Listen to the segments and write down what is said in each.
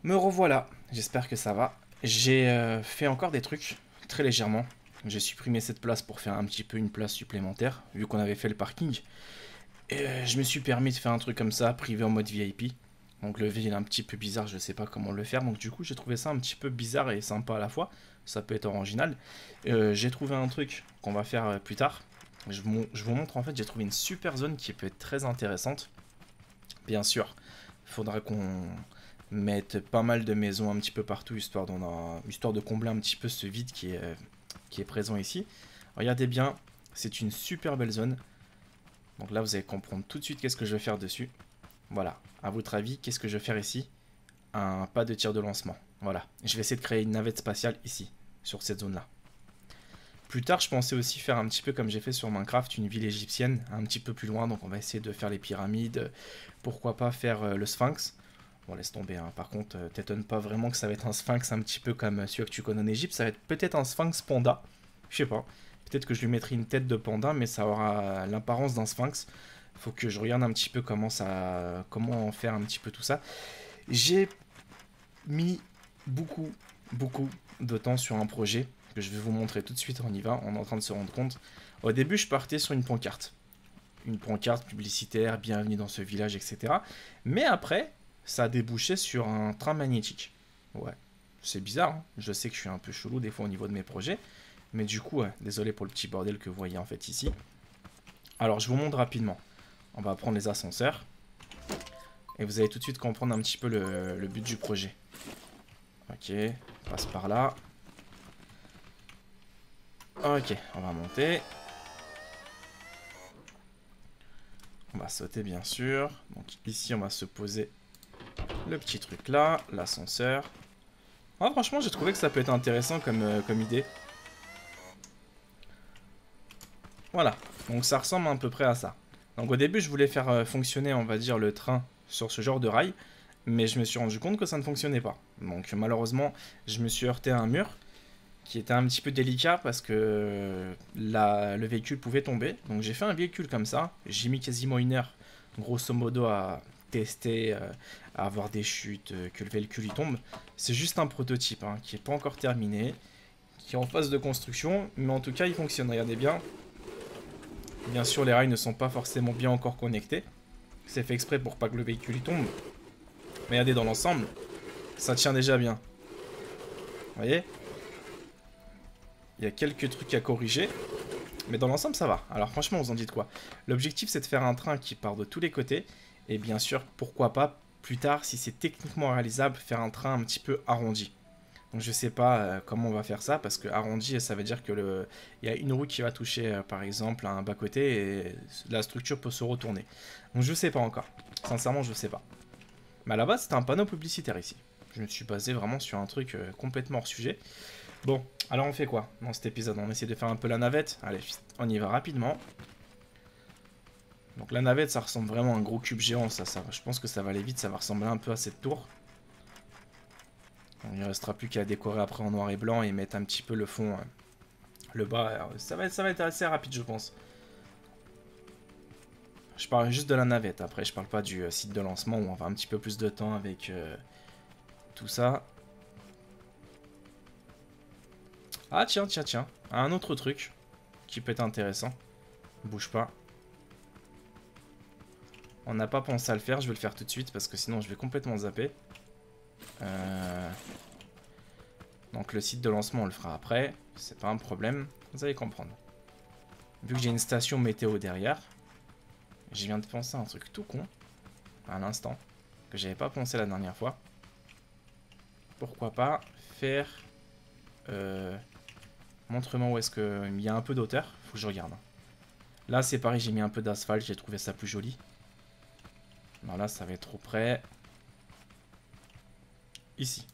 Me revoilà, j'espère que ça va. J'ai fait encore des trucs, très légèrement. J'ai supprimé cette place pour faire un petit peu une place supplémentaire, vu qu'on avait fait le parking. Et je me suis permis de faire un truc comme ça, privé en mode VIP. Donc le V il est un petit peu bizarre, je sais pas comment le faire. Donc du coup j'ai trouvé ça un petit peu bizarre et sympa à la fois. Ça peut être original. J'ai trouvé un truc qu'on va faire plus tard. Je vous montre en fait, j'ai trouvé une super zone qui peut être très intéressante. Bien sûr, il faudra qu'on mette pas mal de maisons un petit peu partout, histoire de combler un petit peu ce vide qui est présent ici. Regardez bien, c'est une super belle zone. Donc là, vous allez comprendre tout de suite qu'est-ce que je vais faire dessus. Voilà, à votre avis, qu'est-ce que je vais faire ici? Un pas de tir de lancement. Voilà, je vais essayer de créer une navette spatiale ici, sur cette zone-là. Plus tard, je pensais aussi faire un petit peu comme j'ai fait sur Minecraft, une ville égyptienne, un petit peu plus loin. Donc on va essayer de faire les pyramides. Pourquoi pas faire le sphinx. Bon, laisse tomber, hein. Par contre, t'étonnes pas vraiment que ça va être un sphinx un petit peu comme celui que tu connais en Égypte. Ça va être peut-être un sphinx panda. Je sais pas. Peut-être que je lui mettrai une tête de panda, mais ça aura l'apparence d'un sphinx. Faut que je regarde un petit peu comment faire un petit peu tout ça. J'ai mis beaucoup, beaucoup de temps sur un projet que je vais vous montrer tout de suite. On y va, on est en train de se rendre compte. Au début, je partais sur une pancarte. Une pancarte publicitaire, bienvenue dans ce village, etc. Mais après, ça a débouché sur un train magnétique. Ouais, c'est bizarre, hein. Je sais que je suis un peu chelou des fois au niveau de mes projets. Mais du coup, ouais, désolé pour le petit bordel que vous voyez en fait ici. Alors, je vous montre rapidement. On va prendre les ascenseurs. Et vous allez tout de suite comprendre un petit peu le but du projet. Ok, on passe par là. Ok, on va monter. On va sauter bien sûr. Donc ici, on va se poser le petit truc là, l'ascenseur. Ah, franchement, j'ai trouvé que ça peut être intéressant comme idée. Voilà, donc ça ressemble à peu près à ça. Donc au début, je voulais faire fonctionner, on va dire, le train sur ce genre de rail. Mais je me suis rendu compte que ça ne fonctionnait pas. Donc malheureusement, je me suis heurté à un mur qui était un petit peu délicat parce que le véhicule pouvait tomber. Donc j'ai fait un véhicule comme ça. J'ai mis quasiment une heure, grosso modo, à tester, à avoir des chutes, que le véhicule y tombe. C'est juste un prototype hein, qui n'est pas encore terminé, qui est en phase de construction, mais en tout cas il fonctionne. Regardez bien. Bien sûr, les rails ne sont pas forcément bien encore connectés. C'est fait exprès pour pas que le véhicule y tombe. Mais regardez dans l'ensemble, ça tient déjà bien. Vous voyez? Il y a quelques trucs à corriger. Mais dans l'ensemble, ça va. Alors franchement, vous en dites quoi? L'objectif, c'est de faire un train qui part de tous les côtés. Et bien sûr, pourquoi pas, plus tard, si c'est techniquement réalisable, faire un train un petit peu arrondi. Donc je sais pas comment on va faire ça, parce que arrondi, ça veut dire que il y a une roue qui va toucher, par exemple, à un bas-côté, et la structure peut se retourner. Donc je sais pas encore. Sincèrement, je sais pas. Mais à la base, c'était un panneau publicitaire ici. Je me suis basé vraiment sur un truc complètement hors sujet. Bon, alors on fait quoi dans cet épisode? On essaie de faire un peu la navette. Allez, on y va rapidement. Donc la navette, ça ressemble vraiment à un gros cube géant. Je pense que ça va aller vite, ça va ressembler un peu à cette tour. Il ne restera plus qu'à décorer après en noir et blanc et mettre un petit peu le fond, le bas. Alors, ça va être assez rapide, je pense. Je parle juste de la navette. Après, je parle pas du site de lancement où on va un petit peu plus de temps avec tout ça. Ah tiens, tiens, tiens. Un autre truc qui peut être intéressant. Bouge pas. On n'a pas pensé à le faire, je vais le faire tout de suite parce que sinon je vais complètement zapper. Donc le site de lancement on le fera après, c'est pas un problème, vous allez comprendre. Vu que j'ai une station météo derrière, je viens de penser à un truc tout con, à l'instant, que j'avais pas pensé la dernière fois. Pourquoi pas faire... Montre-moi où est-ce qu'il y a un peu d'auteur, faut que je regarde. Là c'est pareil, j'ai mis un peu d'asphalte, j'ai trouvé ça plus joli. Non là ça va être trop près. Ici.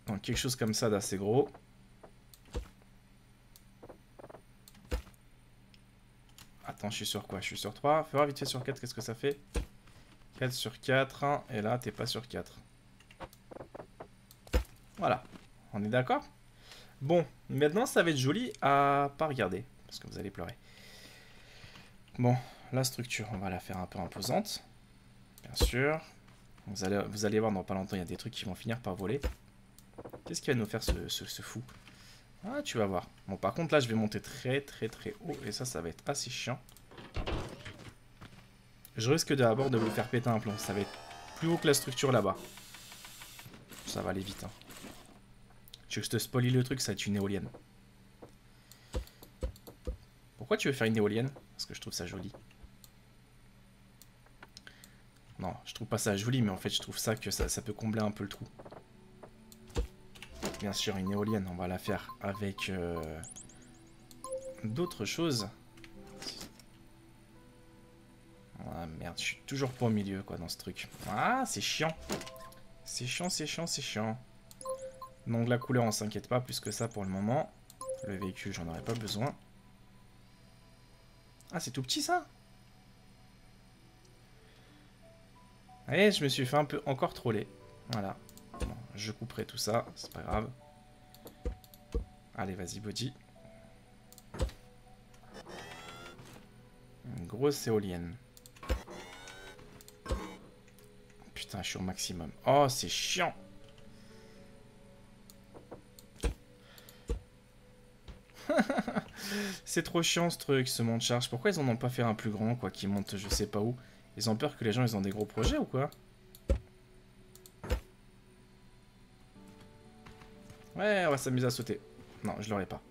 Donc quelque chose comme ça d'assez gros. Attends, je suis sur quoi? Je suis sur 3. Fais voir vite fait sur 4, qu'est-ce que ça fait? 4 sur 4. Et là, t'es pas sur 4. Voilà. On est d'accord? Bon, maintenant, ça va être joli à pas regarder. Parce que vous allez pleurer. Bon, la structure, on va la faire un peu imposante. Bien sûr. Vous allez voir dans pas longtemps, il y a des trucs qui vont finir par voler. Qu'est-ce qu'il va nous faire ce fou? Ah, tu vas voir. Bon, par contre, là, je vais monter très haut. Et ça va être assez chiant. Je risque d'abord de vous faire péter un plomb. Ça va être plus haut que la structure là-bas. Ça va aller vite. Hein. Tu veux que je te spoilie le truc? Ça va être une éolienne. Pourquoi tu veux faire une éolienne? Parce que je trouve ça joli. Non, je trouve pas ça joli, mais en fait, je trouve ça que ça peut combler un peu le trou. Bien sûr, une éolienne, on va la faire avec d'autres choses. Ah merde, je suis toujours pas au milieu, quoi, dans ce truc. Ah, c'est chiant. C'est chiant. Donc la couleur, on s'inquiète pas plus que ça pour le moment. Le véhicule, j'en aurais pas besoin. Ah, c'est tout petit, ça? Allez, je me suis fait un peu encore troller. Voilà. Bon, je couperai tout ça, c'est pas grave. Allez, vas-y, body. Une grosse éolienne. Putain, je suis au maximum. Oh, c'est chiant. C'est trop chiant ce truc, ce monte charge. Pourquoi ils en ont pas fait un plus grand, quoi, qui monte je sais pas où? Ils ont peur que les gens ils ont des gros projets ou quoi? Ouais, on va s'amuser à sauter. Non, je l'aurais pas.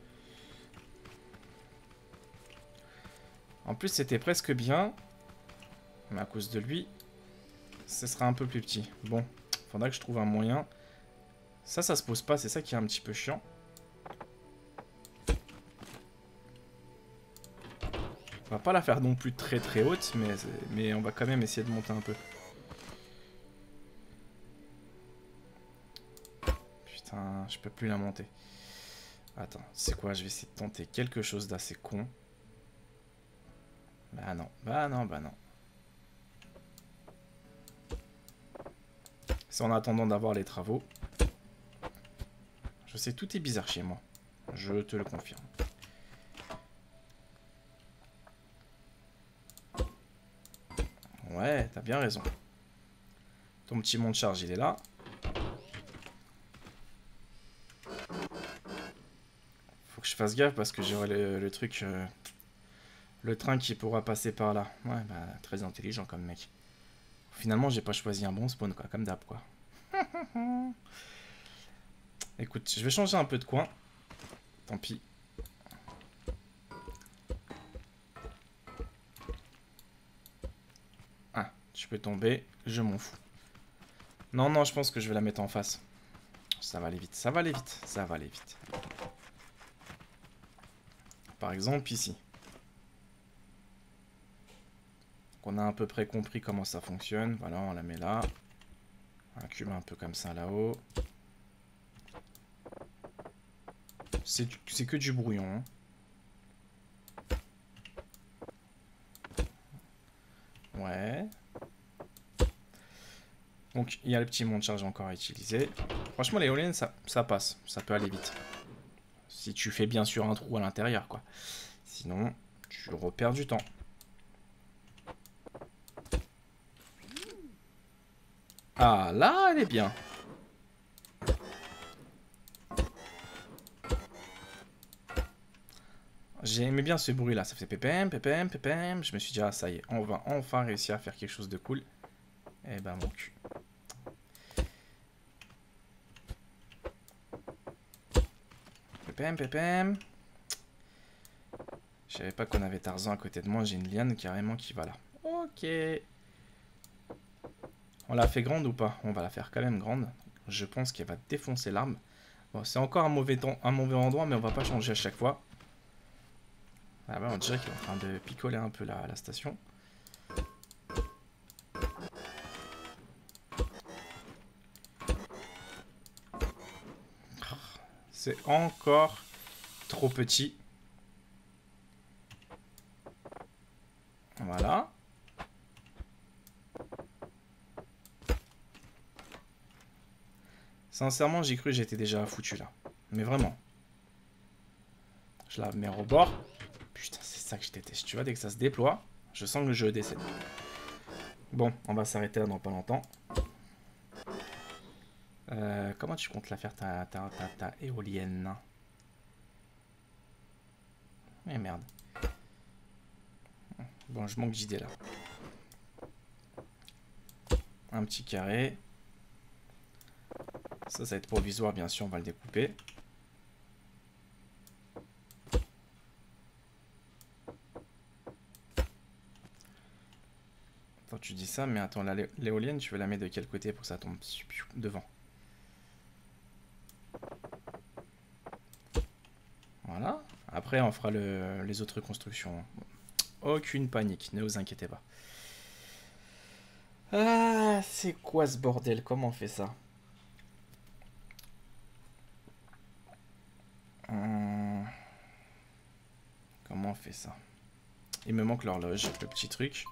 En plus, c'était presque bien. Mais à cause de lui, ce sera un peu plus petit. Bon, faudra que je trouve un moyen. Ça se pose pas, c'est ça qui est un petit peu chiant. On va pas la faire non plus très haute, mais on va quand même essayer de monter un peu. Putain, je peux plus la monter. Attends, c'est quoi? Je vais essayer de tenter quelque chose d'assez con. Bah non. C'est en attendant d'avoir les travaux. Je sais, tout est bizarre chez moi. Je te le confirme. Ouais, t'as bien raison. Ton petit monte charge, il est là. Faut que je fasse gaffe parce que j'aurai le truc... le train qui pourra passer par là. Ouais, bah, très intelligent comme mec. Finalement, j'ai pas choisi un bon spawn, quoi, comme d'hab, quoi. Écoute, je vais changer un peu de coin. Tant pis. Ah, tu peux tomber, je m'en fous. Non, je pense que je vais la mettre en face. Ça va aller vite, ça va aller vite. Par exemple, ici. On a à peu près compris comment ça fonctionne. Voilà, on la met là. Un cube un peu comme ça là-haut. C'est que du brouillon. Hein. Ouais. Donc, il y a le petit monte charge encore à utiliser. Franchement, l'éolienne, ça passe. Ça peut aller vite. Si tu fais bien sûr un trou à l'intérieur, quoi. Sinon, tu repères du temps. Ah, là, elle est bien. J'aimais bien ce bruit-là. Ça fait pépém. Je me suis dit, ah, ça y est, on va enfin réussir à faire quelque chose de cool. Eh ben, mon cul. Pépém. Je savais pas qu'on avait Tarzan à côté de moi. J'ai une liane carrément qui va là. Ok. On l'a fait grande ou pas? On va la faire quand même grande. Je pense qu'elle va défoncer l'arbre. Bon, c'est encore un mauvais endroit, mais on va pas changer à chaque fois. Ah bah, on dirait qu'il est en train de picoler un peu la station. C'est encore trop petit. Voilà. Sincèrement, j'ai cru que j'étais déjà foutu là. Mais vraiment. Je la mets au bord. Putain, c'est ça que je déteste. Tu vois, dès que ça se déploie, je sens que le jeu décède. Bon, on va s'arrêter là dans pas longtemps. Comment tu comptes la faire ta éolienne? Eh merde. Bon, je manque d'idées là. Un petit carré. Ça va être provisoire, bien sûr, on va le découper. Attends, tu dis ça, mais attends, l'éolienne, tu veux la mettre de quel côté pour que ça tombe devant? Voilà. Après, on fera les autres constructions. Aucune panique, ne vous inquiétez pas. Ah, c'est quoi ce bordel? Comment on fait ça? Comment on fait ça? Il me manque l'horloge, le petit truc.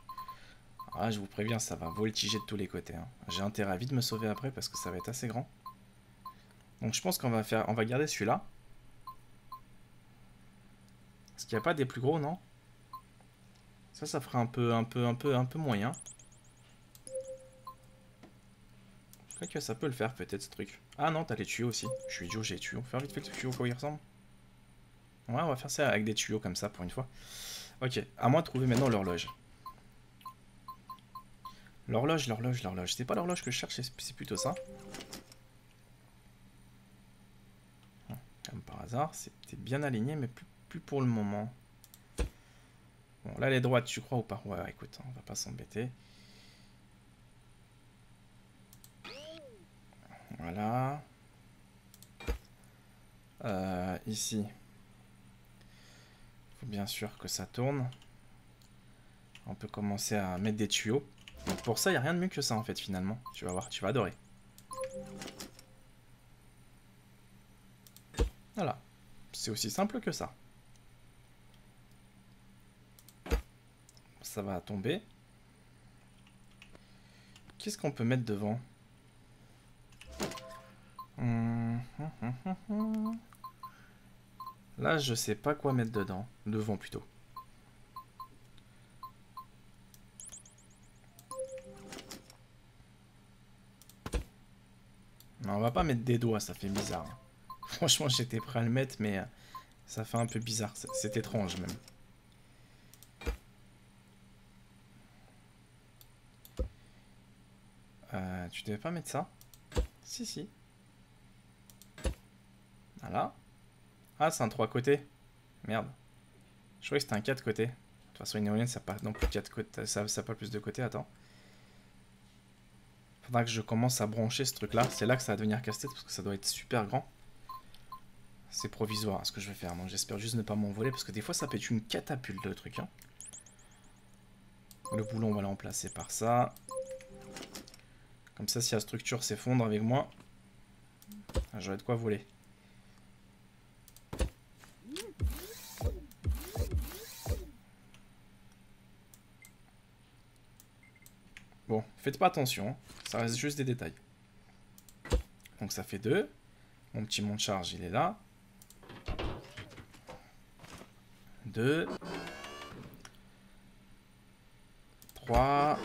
Ah, je vous préviens, ça va voltiger de tous les côtés. Hein. J'ai intérêt à vite me sauver après parce que ça va être assez grand. Donc je pense qu'on va garder celui-là. Est-ce qu'il n'y a pas des plus gros, non? Ça fera un peu moyen. Je crois que ça peut le faire peut-être ce truc. Ah non, t'as les tuyaux aussi. Je suis idiot, j'ai les tuyaux. Faire vite fait le tuyau, quoi il ressemble. Ouais, on va faire ça avec des tuyaux comme ça pour une fois. Ok, à moi de trouver maintenant l'horloge. L'horloge. C'est pas l'horloge que je cherche, c'est plutôt ça. Comme par hasard, c'était bien aligné, mais plus pour le moment. Bon, là, elle est droite, tu crois ou pas? Ouais, écoute, on va pas s'embêter. Voilà. Ici. Il faut bien sûr que ça tourne. On peut commencer à mettre des tuyaux. Donc pour ça, il n'y a rien de mieux que ça, en fait, finalement. Tu vas voir, tu vas adorer. Voilà. C'est aussi simple que ça. Ça va tomber. Qu'est-ce qu'on peut mettre devant? Là, je sais pas quoi mettre dedans. Devant, plutôt. Non, on va pas mettre des doigts, ça fait bizarre. Franchement, j'étais prêt à le mettre, mais ça fait un peu bizarre. C'est étrange, même. Tu devais pas mettre ça? Si, si. Voilà. Ah, c'est un 3 côtés. Merde. Je croyais que c'était un 4 côtés. De toute façon, une éolienne, ça n'a pas non plus 4 côtés. Ça n'a pas plus de côtés, attends. Faudra que je commence à brancher ce truc-là. C'est là que ça va devenir casse-tête parce que ça doit être super grand. C'est provisoire ce que je vais faire. Donc j'espère juste ne pas m'envoler parce que des fois, ça peut être une catapulte de truc. Hein. Le boulon, on va le remplacer par ça. Comme ça, si la structure s'effondre avec moi, j'aurai de quoi voler. Bon, faites pas attention, hein. Ça reste juste des détails. Donc ça fait 2. Mon petit monte charge, il est là. 2. 3.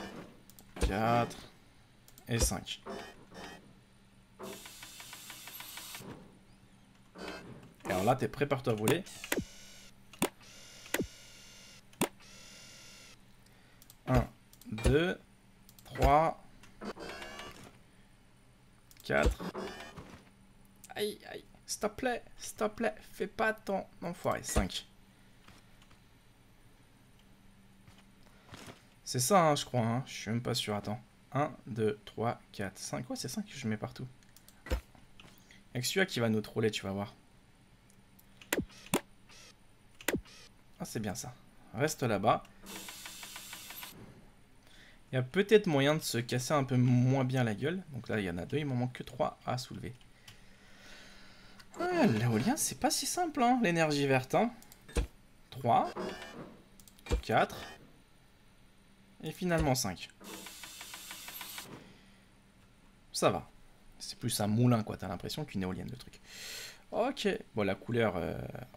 4. Et 5. Et alors là, t'es prépare-toi à voler. 1, 2, 3, 4. Aïe, aïe. S'il te plaît, fais pas ton enfoiré. 5. C'est ça, hein, je crois. Hein. Je suis même pas sûr. Attends. 1, 2, 3, 4, 5. Ouais, c'est 5 que je mets partout. Avec celui-là qui va nous troller, tu vas voir. Ah, c'est bien ça. Reste là-bas. Il y a peut-être moyen de se casser un peu moins bien la gueule. Donc là, il y en a 2. Il m'en manque que 3 à soulever. Ah, l'éolien, c'est pas si simple, hein, l'énergie verte. Hein. 3. 4. Et finalement 5. Ça va. C'est plus un moulin, quoi. T'as l'impression qu'une éolienne, le truc. Ok. Bon, la couleur,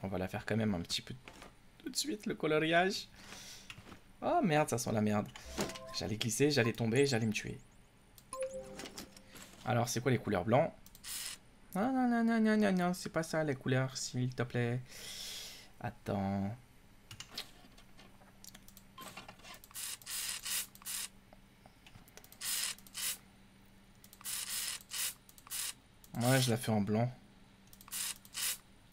on va la faire quand même un petit peu tout de suite, le coloriage. Oh merde, ça sent la merde. J'allais glisser, j'allais tomber, j'allais me tuer. Alors, c'est quoi les couleurs blancs? Ah non, non, non, non, non, non, c'est pas ça les couleurs, s'il te plaît. Attends. Ouais, je la fais en blanc.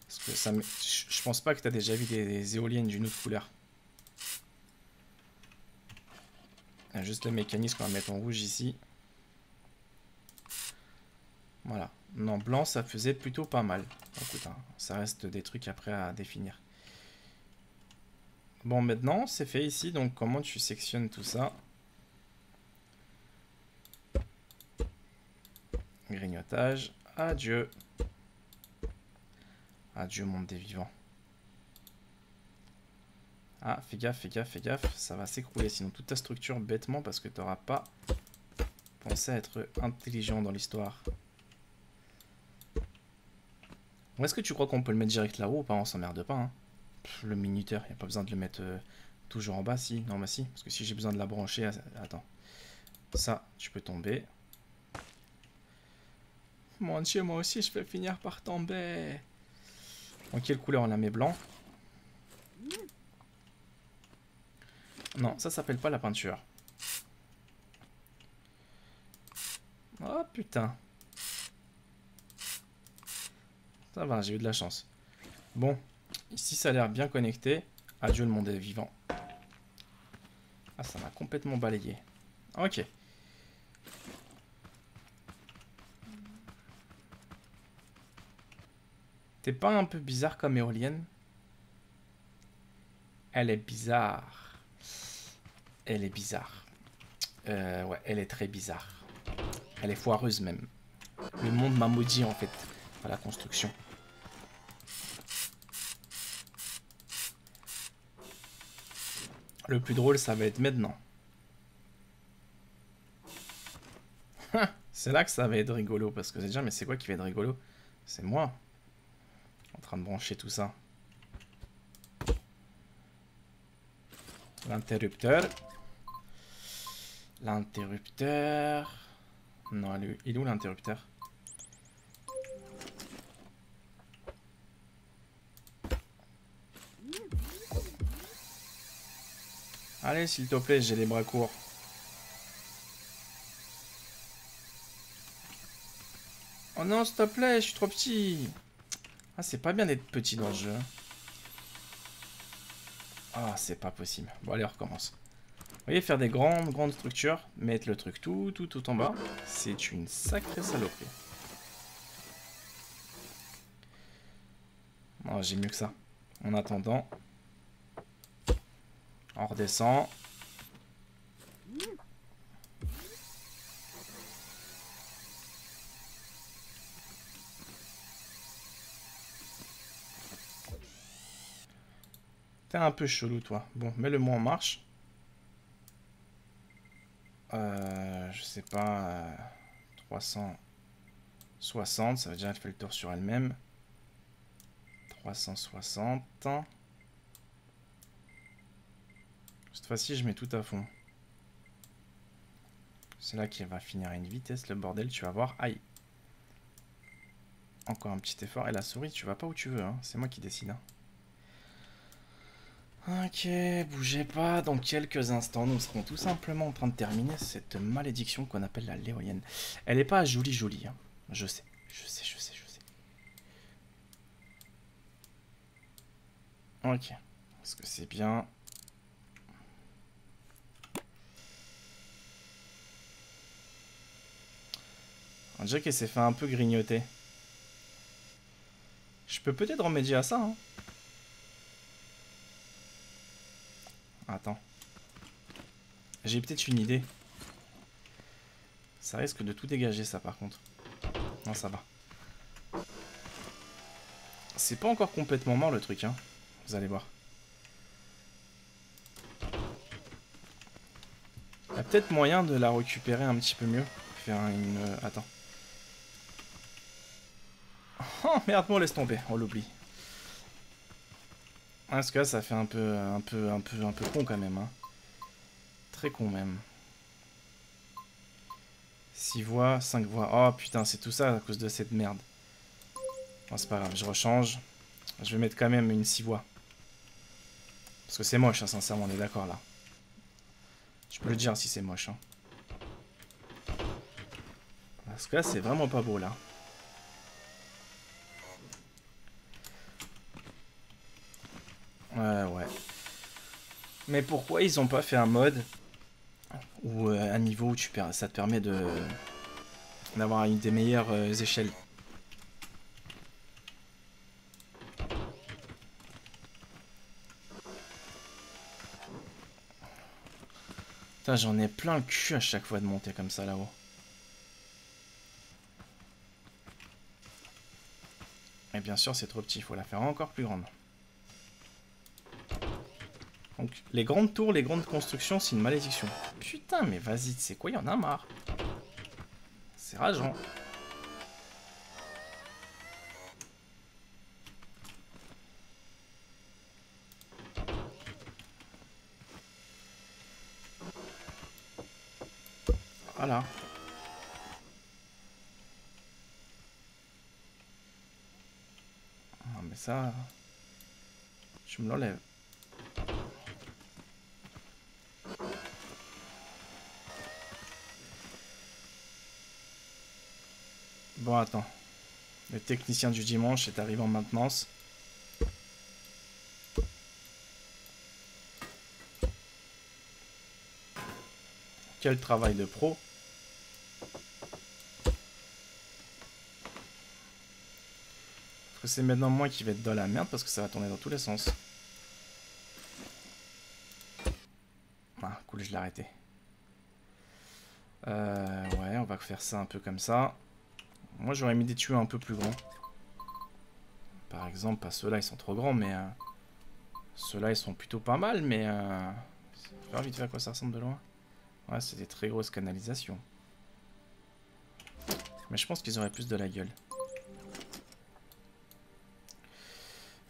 Parce que ça me... Je pense pas que tu as déjà vu des éoliennes d'une autre couleur. Il y a juste le mécanisme qu'on va mettre en rouge ici. Voilà. Non, blanc, ça faisait plutôt pas mal. Écoute, hein, ça reste des trucs après à définir. Bon, maintenant, c'est fait ici. Donc, comment tu sectionnes tout ça? Grignotage. Adieu. Adieu, monde des vivants. Ah, fais gaffe, fais gaffe, fais gaffe. Ça va s'écrouler sinon toute ta structure bêtement parce que tu n'auras pas pensé à être intelligent dans l'histoire. Ou est-ce que tu crois qu'on peut le mettre direct là-haut ou pas? On s'emmerde pas, hein. Pff, le minuteur, il n'y a pas besoin de le mettre toujours en bas, si. Non, bah si. Parce que si j'ai besoin de la brancher... Attends. Ça, tu peux tomber. Mon Dieu, moi aussi, je vais finir par tomber. En quelle couleur on la met? Blanc? Non, ça s'appelle pas la peinture. Oh, putain. Ça va, j'ai eu de la chance. Bon, ici, ça a l'air bien connecté. Adieu, le monde est vivant. Ah, ça m'a complètement balayé. Ok. T'es pas un peu bizarre comme éolienne? Elle est bizarre. Elle est bizarre. Ouais, elle est très bizarre. Elle est foireuse même. Le monde m'a maudit en fait à la construction. Le plus drôle, ça va être maintenant. C'est là que ça va être rigolo parce que c'est déjà, mais c'est quoi qui va être rigolo? C'est moi en train de brancher tout ça. L'interrupteur. L'interrupteur. Non, il est où l'interrupteur? Allez, s'il te plaît, j'ai les bras courts. Oh non, s'il te plaît, je suis trop petit. Ah, c'est pas bien d'être petit dans le jeu. Ah, c'est pas possible. Bon, allez, on recommence. Vous voyez, faire des grandes structures, mettre le truc tout en bas, c'est une sacrée saloperie. Oh, j'ai mieux que ça. En attendant, on redescend. T'es un peu chelou, toi. Bon, mets-le-moi en marche. Je sais pas. 360, ça veut dire qu'elle fait le tour sur elle-même. 360. Cette fois-ci, je mets tout à fond. C'est là qu'il va finir à une vitesse, le bordel, tu vas voir. Aïe. Encore un petit effort. Et la souris, tu vas pas où tu veux, hein. C'est moi qui décide. Hein. Ok, bougez pas. Dans quelques instants, nous serons tout simplement en train de terminer cette malédiction qu'on appelle la léolienne. Elle est pas jolie, hein. Je sais. Ok. Est-ce que c'est bien? On dirait qu'elle s'est fait un peu grignoter. Je peux peut-être remédier à ça, hein. Attends. J'ai peut-être une idée. Ça risque de tout dégager, ça, par contre. Non, ça va. C'est pas encore complètement mort, le truc, hein. Vous allez voir. Il y a peut-être moyen de la récupérer un petit peu mieux. Faire une... Attends. Oh, merde, bon, laisse tomber. On l'oublie. Parce que là, ça fait un peu con, quand même, hein. Très con, même. 6 voix, 5 voix. Oh, putain, c'est tout ça à cause de cette merde. Bon, c'est pas grave, je rechange. Je vais mettre quand même une 6 voies. Parce que c'est moche, hein, sincèrement, on est d'accord là. Je peux le dire si c'est moche. Hein. Parce que là, c'est vraiment pas beau là. Ouais. Mais pourquoi ils ont pas fait un mode ou un niveau où ça te permet d'avoir une des meilleures échelles? Putain, j'en ai plein le cul à chaque fois de monter comme ça là-haut. Et bien sûr, c'est trop petit, il faut la faire encore plus grande. Donc, les grandes tours, les grandes constructions, c'est une malédiction. Putain, mais vas-y, c'est quoi, il y en a marre. C'est rageant. Voilà. Non, mais ça... Je me l'enlève. Bon, attends. Le technicien du dimanche est arrivé en maintenance. Quel travail de pro. Parce que c'est maintenant moi qui vais être dans la merde parce que ça va tourner dans tous les sens. Ah, cool, je l'ai arrêté. Ouais, on va faire ça un peu comme ça. Moi, j'aurais mis des tuyaux un peu plus grands. Par exemple, pas ceux-là, ils sont trop grands, mais... ceux-là, ils sont plutôt pas mal, mais... Faut voir vite fait à quoi ça ressemble de loin. Ouais, c'est des très grosses canalisations. Mais je pense qu'ils auraient plus de la gueule.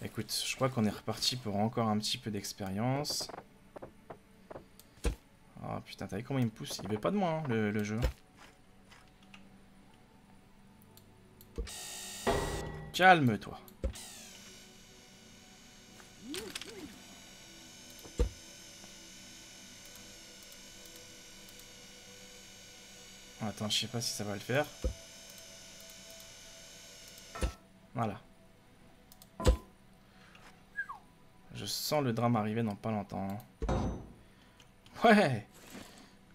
Écoute, je crois qu'on est reparti pour encore un petit peu d'expérience. Oh putain, t'as vu comment il me pousse? Il veut pas de moi, hein, le jeu. Calme-toi. Attends, je sais pas si ça va le faire. Voilà. Je sens le drame arriver dans pas longtemps. Ouais!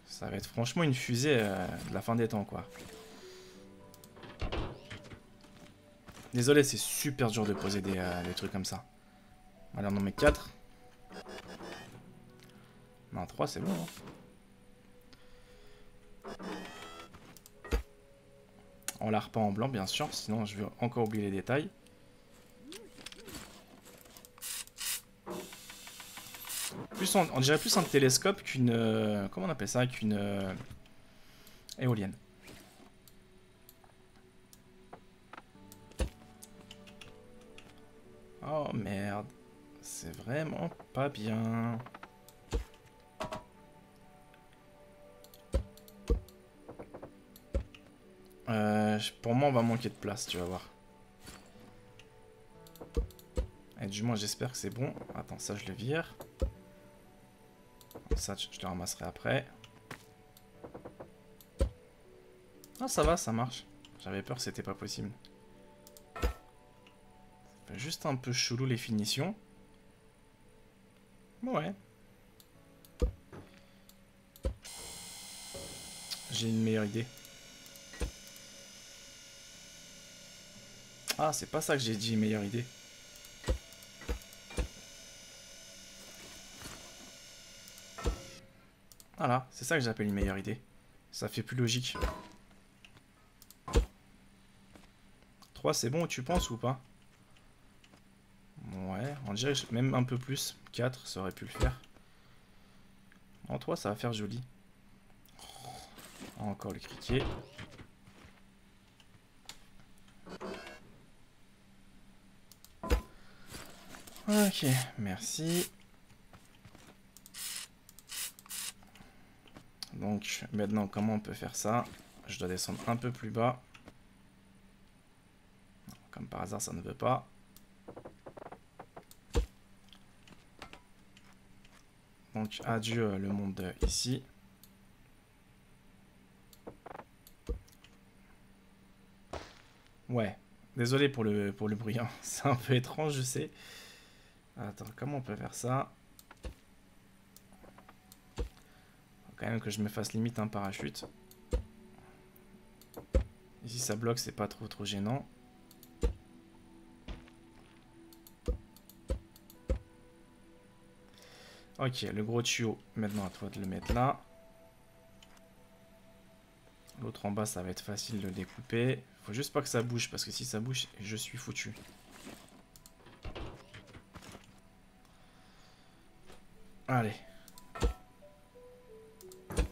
Ça va être franchement une fusée de la fin des temps, quoi. Désolé, c'est super dur de poser des trucs comme ça. Allez, on en met 4. Non, 3, c'est bon. Hein. On la repeint en blanc, bien sûr, sinon je vais encore oublier les détails. Plus on dirait plus un télescope qu'une... comment on appelle ça? Qu'une éolienne. Oh merde. C'est vraiment pas bien. Pour moi, on va manquer de place, tu vas voir. Et du moins, j'espère que c'est bon. Attends, ça, je le vire. Ça, je le ramasserai après. Ah, ça va, ça marche. J'avais peur que c'était pas possible. Ça fait juste un peu chelou les finitions. Ouais. J'ai une meilleure idée. Ah, c'est pas ça que j'ai dit, meilleure idée. Voilà, c'est ça que j'appelle une meilleure idée. Ça fait plus logique. 3, c'est bon, tu penses ou pas? Ouais, on dirait même un peu plus. 4, ça aurait pu le faire. En 3, ça va faire joli. Encore le criquet. Ok, merci. Donc, maintenant, comment on peut faire ça? Je dois descendre un peu plus bas. Comme par hasard, ça ne veut pas. Donc, adieu le monde ici. Ouais. Désolé pour le bruit. Hein. C'est un peu étrange, je sais. Attends, comment on peut faire ça? Faut quand même que je me fasse limite un parachute. Ici, ça bloque, c'est pas trop gênant. Ok, le gros tuyau, maintenant à toi de le mettre là. L'autre en bas, ça va être facile de le découper. Faut juste pas que ça bouge, parce que si ça bouge, je suis foutu. Allez. Vous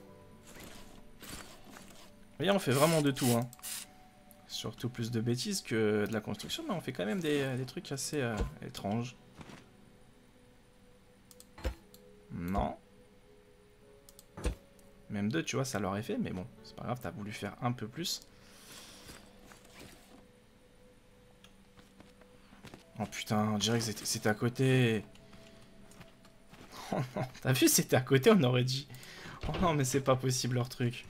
voyez, on fait vraiment de tout, hein. Surtout plus de bêtises que de la construction, mais on fait quand même des trucs assez étranges. Non. Même deux, tu vois, ça l'aurait fait, mais bon, c'est pas grave, t'as voulu faire un peu plus. Oh putain, on dirait que c'était à côté. Oh non, t'as vu, c'était à côté, on aurait dit. Oh non, mais c'est pas possible leur truc.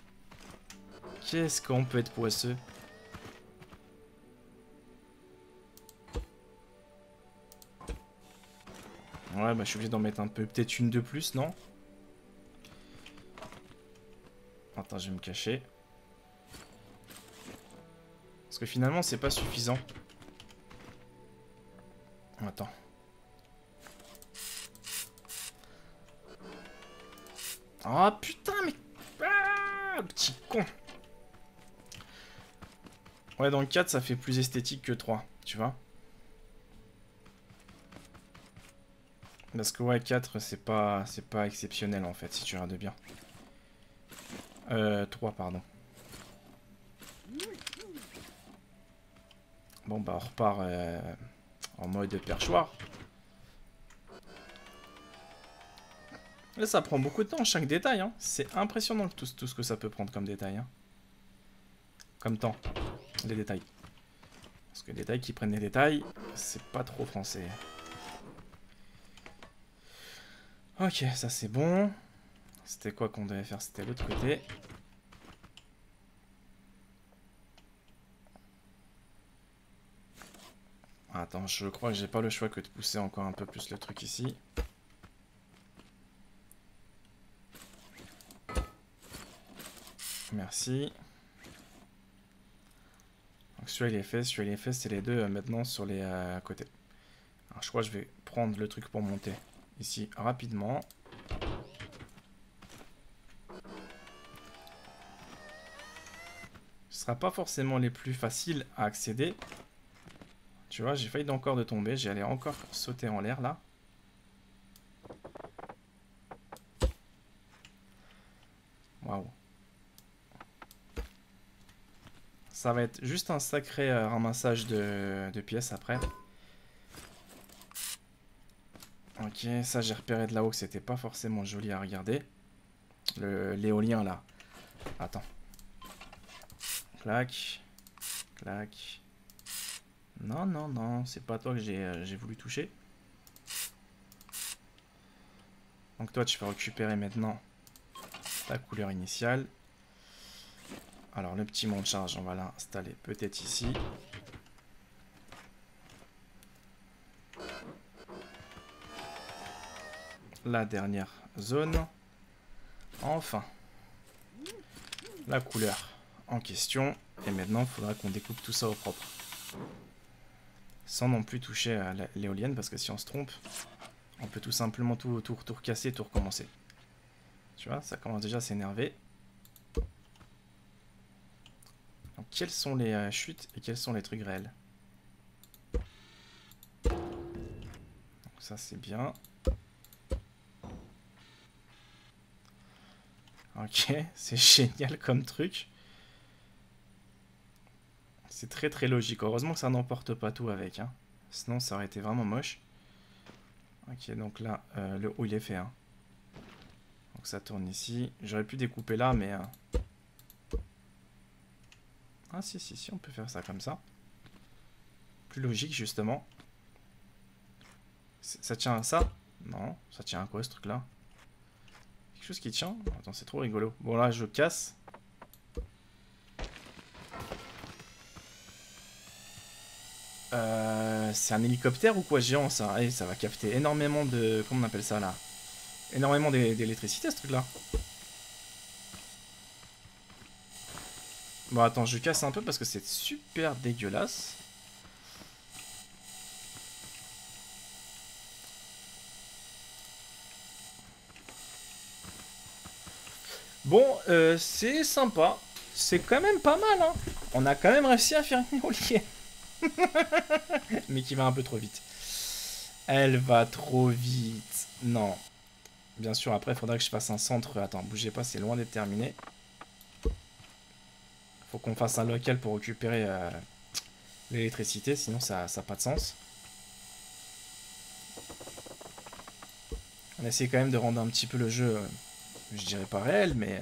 Qu'est-ce qu'on peut être poisseux? Ouais, bah je suis obligé d'en mettre un peu, peut-être une de plus, non? Attends, je vais me cacher. Parce que finalement, c'est pas suffisant. Attends. Oh putain, mais... Ah, petit con. Ouais, donc 4, ça fait plus esthétique que 3, tu vois. Parce que ouais, 4, c'est pas exceptionnel, en fait, si tu regardes bien. 3, pardon. Bon, bah, on repart en mode perchoir. Là, ça prend beaucoup de temps, chaque détail. Hein. C'est impressionnant tout ce que ça peut prendre comme détail. Hein. Comme temps, les détails. Parce que les détails qui prennent les détails, c'est pas trop français. Ok, ça c'est bon. C'était quoi qu'on devait faire? C'était l'autre côté. Attends, je crois que j'ai pas le choix que de pousser encore un peu plus le truc ici. Merci. Donc celui-là il est fait, celui-là il est fait, c'est les deux maintenant sur les côtés. Alors je crois que je vais prendre le truc pour monter ici rapidement. Ce sera pas forcément les plus faciles à accéder. Tu vois, j'ai failli encore de tomber, j'allais encore sauter en l'air là. Waouh. Ça va être juste un sacré ramassage de pièces après. Ok, ça j'ai repéré de là-haut que c'était pas forcément joli à regarder. L'éolien là. Attends. Clac. Clac. Non, non, non, c'est pas toi que j'ai voulu toucher. Donc toi tu vas récupérer maintenant ta couleur initiale. Alors le petit monte charge, on va l'installer peut-être ici. La dernière zone. Enfin. La couleur en question. Et maintenant, il faudra qu'on découpe tout ça au propre. Sans non plus toucher à l'éolienne, parce que si on se trompe, on peut tout simplement tout recasser, tout recommencer. Tu vois, ça commence déjà à s'énerver. Donc, quelles sont les chutes et quels sont les trucs réels? Donc, ça, c'est bien. Ok, c'est génial comme truc. C'est très très logique. Heureusement que ça n'emporte pas tout avec. Hein. Sinon, ça aurait été vraiment moche. Ok, donc là, le haut, il est fait. Hein. Donc ça tourne ici. J'aurais pu découper là, mais... Ah si, on peut faire ça comme ça. plus logique, justement. Ça tient à ça? Non, ça tient à quoi, ce truc-là? Quelque chose qui tient? Attends, c'est trop rigolo. Bon, là, je casse. C'est un hélicoptère ou quoi géant, ça? Et ça va capter énormément de... Comment on appelle ça, là? Énormément d'électricité, ce truc-là. Bon, attends, je casse un peu parce que c'est super dégueulasse. Bon, c'est sympa. C'est quand même pas mal, hein. On a quand même réussi à faire une éolienne. Mais qui va un peu trop vite. Elle va trop vite. Non. Bien sûr, après, il faudra que je fasse un centre. Attends, bougez pas, c'est loin d'être terminé. Faut qu'on fasse un local pour récupérer l'électricité, sinon ça n'a pas de sens. On essaie quand même de rendre un petit peu le jeu, je dirais pas réel, mais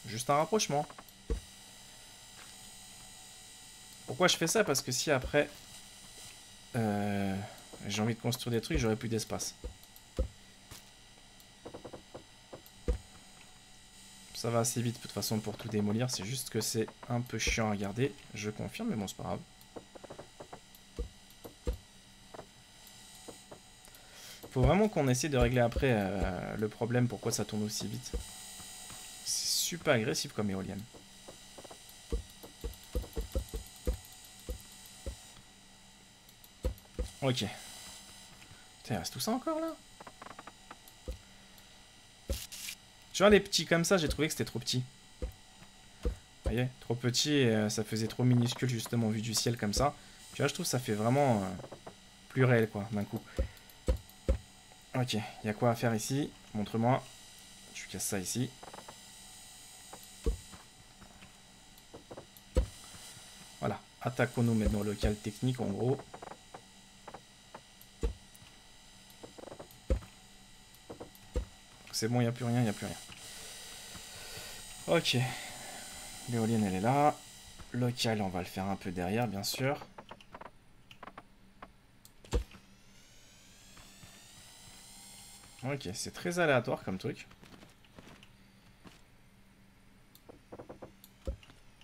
juste un rapprochement. Pourquoi je fais ça? Parce que si après j'ai envie de construire des trucs, j'aurai plus d'espace. Ça va assez vite de toute façon pour tout démolir, c'est juste que c'est un peu chiant à garder, je confirme, mais bon c'est pas grave. Faut vraiment qu'on essaie de régler après le problème, pourquoi ça tourne aussi vite. C'est super agressif comme éolienne. Ok. Putain, il reste tout ça encore là? Tu vois, les petits comme ça, j'ai trouvé que c'était trop petit. Vous voyez, trop petit et ça faisait trop minuscule justement vu du ciel comme ça. Tu vois, je trouve que ça fait vraiment plus réel quoi, d'un coup. Ok, il y a quoi à faire ici? Montre-moi. Tu casses ça ici. Voilà, attaquons-nous maintenant au local technique en gros. C'est bon, il n'y a plus rien, il n'y a plus rien. Ok. L'éolienne, elle est là. Local, on va le faire un peu derrière, bien sûr. Ok, c'est très aléatoire comme truc.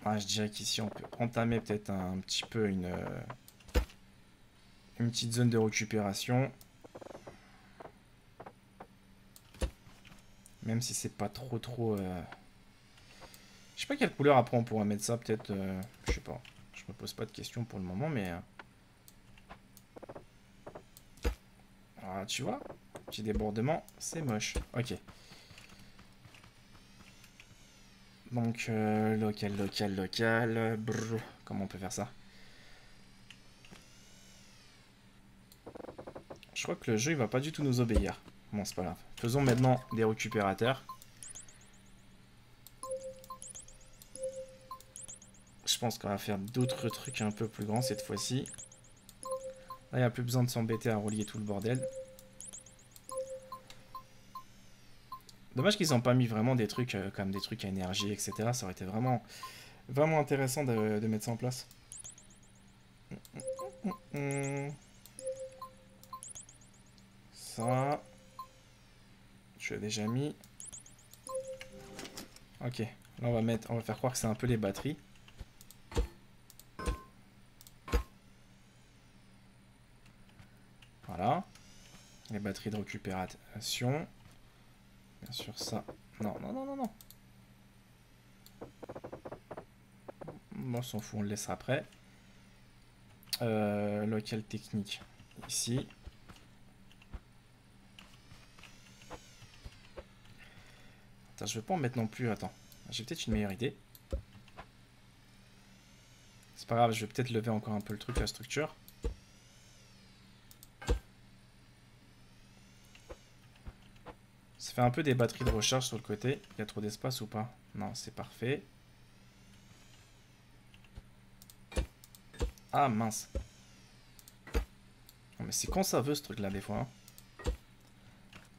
Ah, je dirais qu'ici, on peut entamer peut-être un petit peu une petite zone de récupération. Même si c'est pas trop... Je sais pas quelle couleur après on pourrait mettre ça, peut-être... je sais pas. Je me pose pas de questions pour le moment, mais... Ah, tu vois, petit débordement, c'est moche. Ok. Donc, local. Brrr. Comment on peut faire ça? Je crois que le jeu, il va pas du tout nous obéir. Bon, c'est pas grave. Faisons maintenant des récupérateurs. Je pense qu'on va faire d'autres trucs un peu plus grands cette fois-ci. Là, il n'y a plus besoin de s'embêter à relier tout le bordel. Dommage qu'ils n'ont pas mis vraiment des trucs comme des trucs à énergie, etc. Ça aurait été vraiment intéressant de mettre ça en place. Ça, je l'ai déjà mis. Ok, là on va faire croire que c'est un peu les batteries. Voilà, les batteries de récupération. Bien sûr ça. Non. Bon, on s'en fout, on le laissera après. Local technique ici. Attends, je veux pas en mettre non plus. Attends, j'ai peut-être une meilleure idée. C'est pas grave, je vais peut-être lever encore un peu le truc, la structure. Ça fait un peu des batteries de recharge sur le côté. Il y a trop d'espace ou pas? Non, c'est parfait. Ah mince. Non, mais c'est quand ça veut ce truc là des fois. Hein.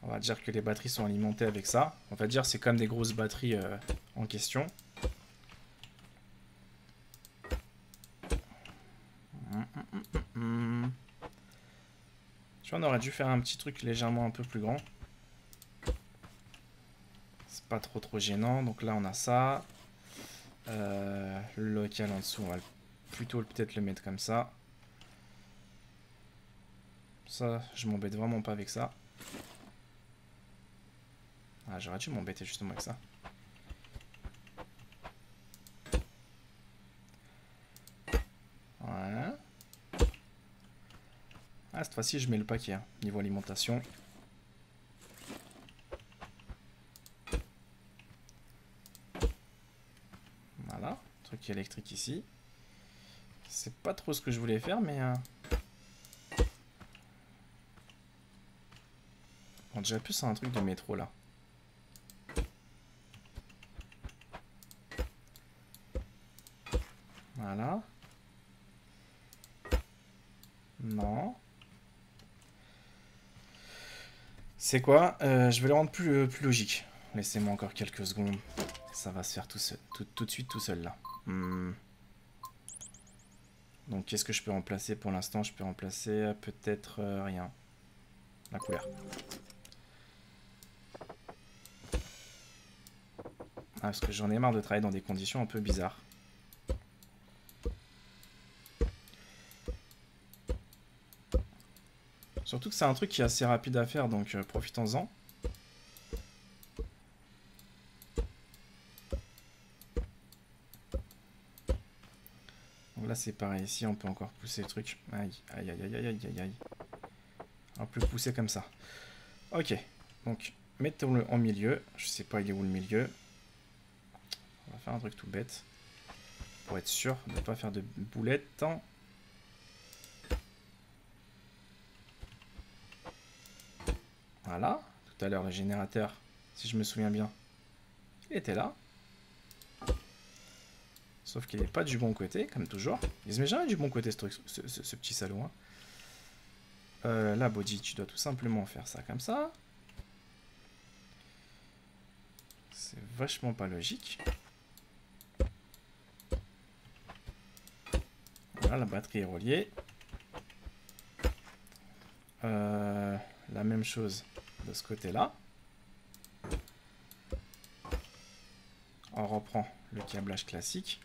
On va dire que les batteries sont alimentées avec ça. On va dire c'est comme des grosses batteries en question. Tu vois, on aurait dû faire un petit truc légèrement un peu plus grand. C'est pas trop gênant. Donc là, on a ça. Le local en dessous, on va plutôt peut-être le mettre comme ça. Ça, je m'embête vraiment pas avec ça. Ah, j'aurais dû m'embêter justement avec ça. Voilà. Ah, cette fois-ci, je mets le paquet, hein, niveau alimentation. Voilà, truc électrique ici. C'est pas trop ce que je voulais faire, mais... On dirait plus un truc de métro, là. Voilà. Non. C'est quoi? Je vais le rendre plus logique. Laissez-moi encore quelques secondes. Ça va se faire tout seul, tout de suite tout seul, là. Donc, qu'est-ce que je peux remplacer pour l'instant? Je peux remplacer peut-être rien. La couleur. Ah, parce que j'en ai marre de travailler dans des conditions un peu bizarres. Surtout que c'est un truc qui est assez rapide à faire, donc profitons-en. Donc là c'est pareil, ici on peut encore pousser le truc. Aïe, aïe, aïe, aïe, aïe, aïe, aïe. On peut le pousser comme ça. Ok, donc mettons-le en milieu. Je sais pas il est où le milieu. On va faire un truc tout bête. Pour être sûr de ne pas faire de boulettes. Voilà, tout à l'heure le générateur, si je me souviens bien, il était là. Sauf qu'il n'est pas du bon côté, comme toujours. Il se met jamais du bon côté ce truc, ce petit salaud. Hein. La body, tu dois tout simplement faire ça comme ça. C'est vachement pas logique. Voilà, la batterie est reliée. La même chose de ce côté-là. On reprend le câblage classique.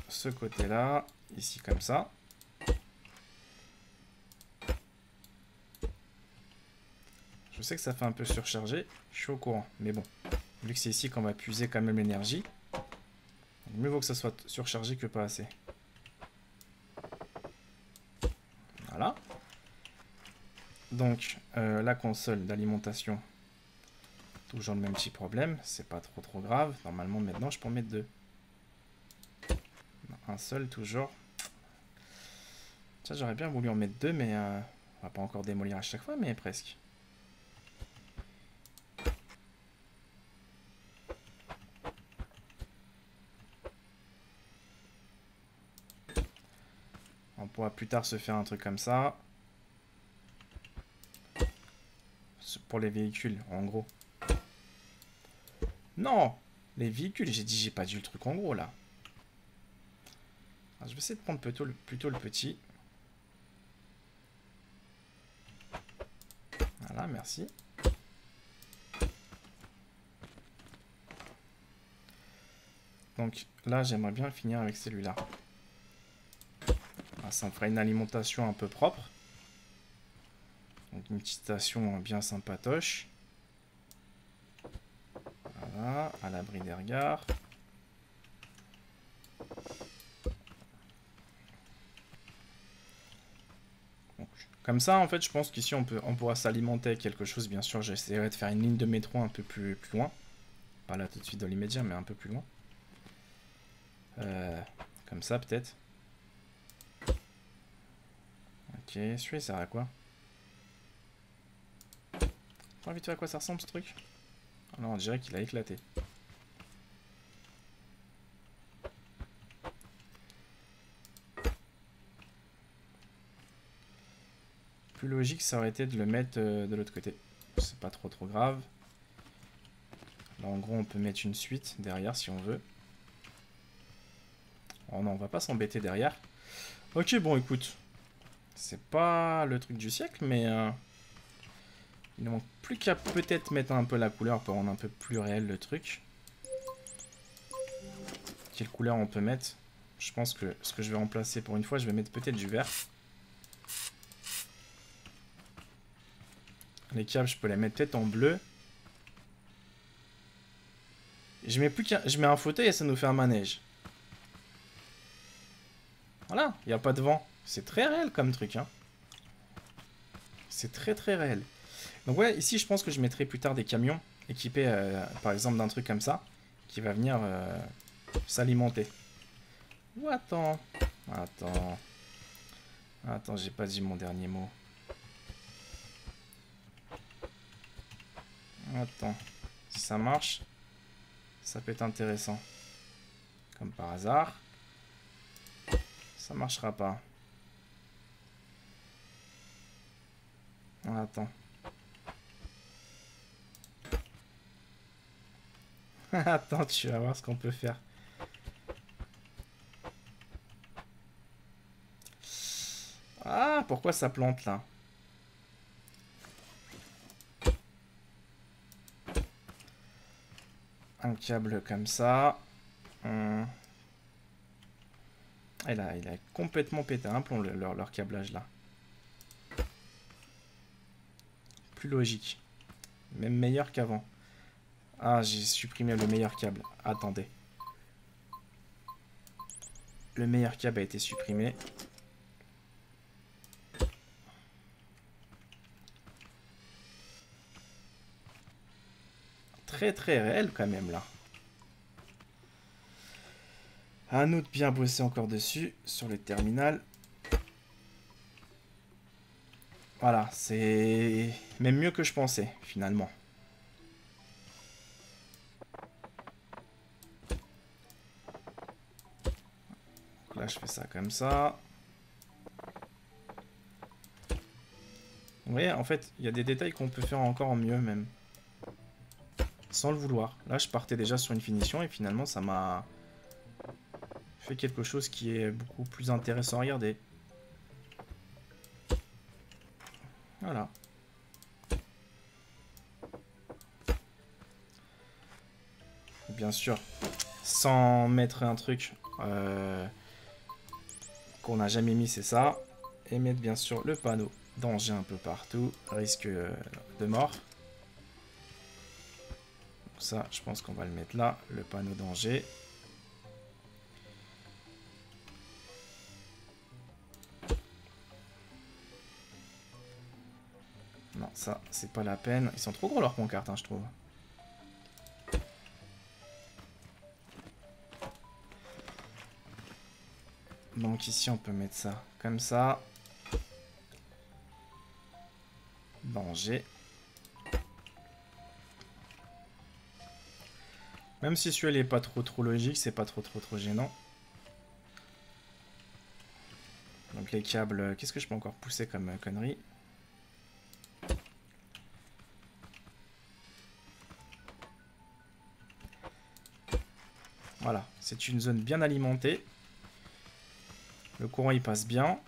Ce côté-là, ici comme ça. Je sais que ça fait un peu surchargé, je suis au courant, mais bon, vu que c'est ici qu'on va puiser quand même l'énergie, mieux vaut que ça soit surchargé que pas assez. Voilà. Donc, la console d'alimentation, toujours le même petit problème, c'est pas trop grave. Normalement, maintenant, je peux en mettre deux. Un seul, toujours. Ça, j'aurais bien voulu en mettre deux, mais on va pas encore démolir à chaque fois, mais presque. On pourra plus tard se faire un truc comme ça. Pour les véhicules, en gros. Non! Les véhicules, j'ai dit, j'ai pas dit le truc en gros, là. Alors, je vais essayer de prendre plutôt le petit. Voilà, merci. Donc là, j'aimerais bien finir avec celui-là. Ça me fera une alimentation un peu propre. Donc une petite station bien sympatoche. Voilà, à l'abri des regards. Donc, comme ça, en fait, je pense qu'ici, on pourra s'alimenter avec quelque chose. Bien sûr, j'essaierai de faire une ligne de métro un peu plus loin. Pas là tout de suite dans l'immédiat, mais un peu plus loin. Comme ça, peut-être. Ok, celui-là, il sert à quoi? T'as envie de voir à quoi ça ressemble, ce truc? Alors, on dirait qu'il a éclaté. Plus logique, ça aurait été de le mettre de l'autre côté. C'est pas trop grave. Là, en gros, on peut mettre une suite derrière si on veut. Oh non, on va pas s'embêter derrière. Ok, bon, écoute. C'est pas le truc du siècle, mais... il ne manque plus qu'à peut-être mettre un peu la couleur pour rendre un peu plus réel le truc. Quelle couleur on peut mettre? Je pense que ce que je vais remplacer pour une fois, je vais mettre peut-être du vert. Les câbles, je peux les mettre peut-être en bleu. Je mets plus qu'un, je mets un fauteuil et ça nous fait un manège. Voilà, il n'y a pas de vent. C'est très réel comme truc, hein. C'est très très réel. Donc ouais, ici je pense que je mettrai plus tard des camions équipés par exemple d'un truc comme ça qui va venir s'alimenter. Ou attends. Attends. Attends, j'ai pas dit mon dernier mot. Attends. Si ça marche, ça peut être intéressant. Comme par hasard. Ça marchera pas. Attends. Attends, tu vas voir ce qu'on peut faire. Ah, pourquoi ça plante là? Un câble comme ça. Il a complètement pété un plomb leur câblage là. Plus logique. Même meilleur qu'avant. Ah, j'ai supprimé le meilleur câble. Attendez. Le meilleur câble a été supprimé. Très très réel quand même là. À nous de bien bosser encore dessus, sur le terminal. Voilà, c'est même mieux que je pensais, finalement. Donc là, je fais ça comme ça. Vous voyez, en fait, il y a des détails qu'on peut faire encore mieux, même. Sans le vouloir. Là, je partais déjà sur une finition et finalement, ça m'a fait quelque chose qui est beaucoup plus intéressant à regarder. Voilà. Bien sûr, sans mettre un truc qu'on n'a jamais mis, c'est ça. Et mettre bien sûr le panneau danger un peu partout, risque de mort. Donc ça, je pense qu'on va le mettre là, le panneau danger. Non, ça, c'est pas la peine. Ils sont trop gros leurs pancartes, hein, je trouve. Donc ici, on peut mettre ça comme ça. Danger. Même si celui-là n'est pas trop logique, c'est pas trop gênant. Donc les câbles, qu'est-ce que je peux encore pousser comme connerie? Voilà, c'est une zone bien alimentée. Le courant il passe bien.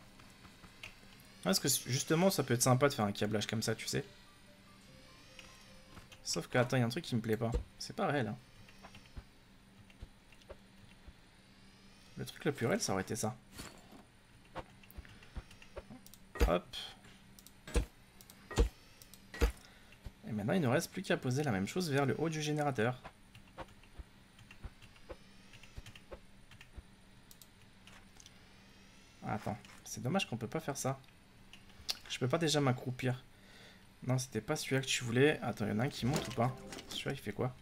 Parce que justement ça peut être sympa de faire un câblage comme ça, tu sais. Sauf que attends, il y a un truc qui me plaît pas. C'est pas réel. Hein. Le truc le plus réel ça aurait été ça. Hop. Et maintenant il ne reste plus qu'à poser la même chose vers le haut du générateur. Attends, c'est dommage qu'on peut pas faire ça. Je peux pas déjà m'accroupir. Non, c'était pas celui-là que tu voulais. Attends, il y en a un qui monte ou pas? Celui-là, il fait quoi?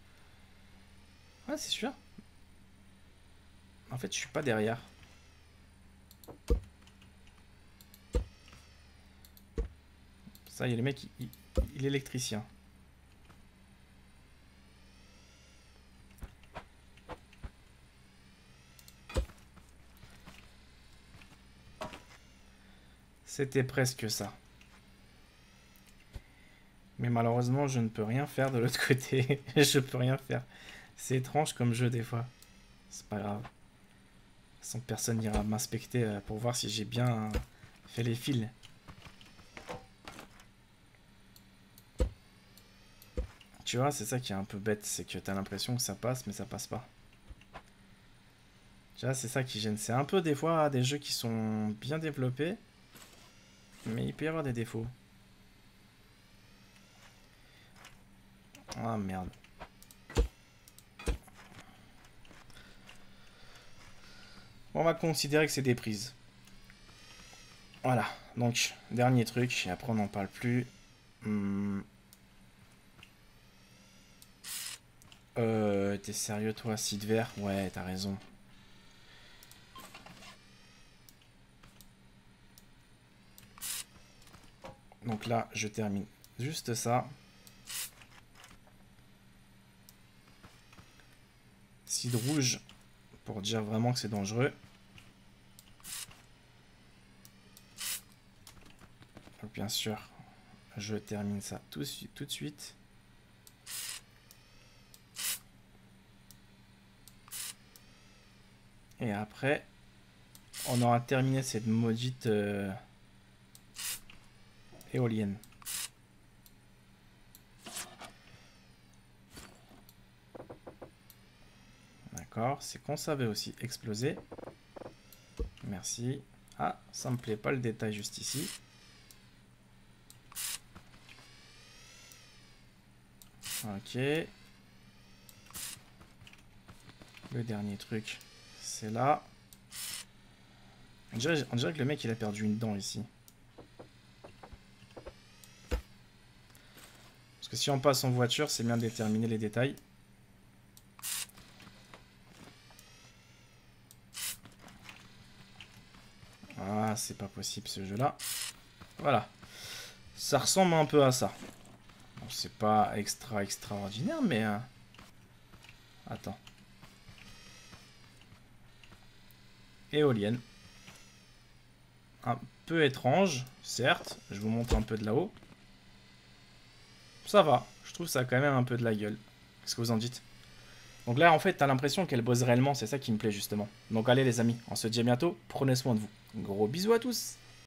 Ah, c'est celui-là. En fait, je suis pas derrière. Ça, il y a le mec, il est électricien. C'était presque ça. Mais malheureusement, je ne peux rien faire de l'autre côté. Je peux rien faire. C'est étrange comme jeu des fois. C'est pas grave. Sans personne n'ira m'inspecter pour voir si j'ai bien fait les fils. Tu vois, c'est ça qui est un peu bête, c'est que t'as l'impression que ça passe, mais ça passe pas. Tu vois, c'est ça qui gêne. C'est un peu des fois des jeux qui sont bien développés, mais il peut y avoir des défauts. Ah merde. On va considérer que c'est des prises. Voilà, donc dernier truc, et après on n'en parle plus. T'es sérieux toi, site vert? Ouais, t'as raison. Donc là, je termine juste ça. Cidre rouge, pour dire vraiment que c'est dangereux. Donc bien sûr, je termine ça tout de suite. Et après, on aura terminé cette maudite éolienne. D'accord, c'est qu'on savait aussi exploser. Merci. Ah, ça me plaît pas le détail juste ici. Ok. Le dernier truc, c'est là. On dirait que le mec il a perdu une dent ici. Parce que si on passe en voiture, c'est bien de déterminer les détails. Ah, c'est pas possible ce jeu-là. Voilà. Ça ressemble un peu à ça. Bon, c'est pas extraordinaire, mais... Attends. Éolienne. Un peu étrange, certes. Je vous montre un peu de là-haut. Ça va. Je trouve ça a quand même un peu de la gueule. Qu'est-ce que vous en dites? Donc là, en fait, t'as l'impression qu'elle bosse réellement. C'est ça qui me plaît, justement. Donc allez, les amis, on se dit à bientôt. Prenez soin de vous. Gros bisous à tous.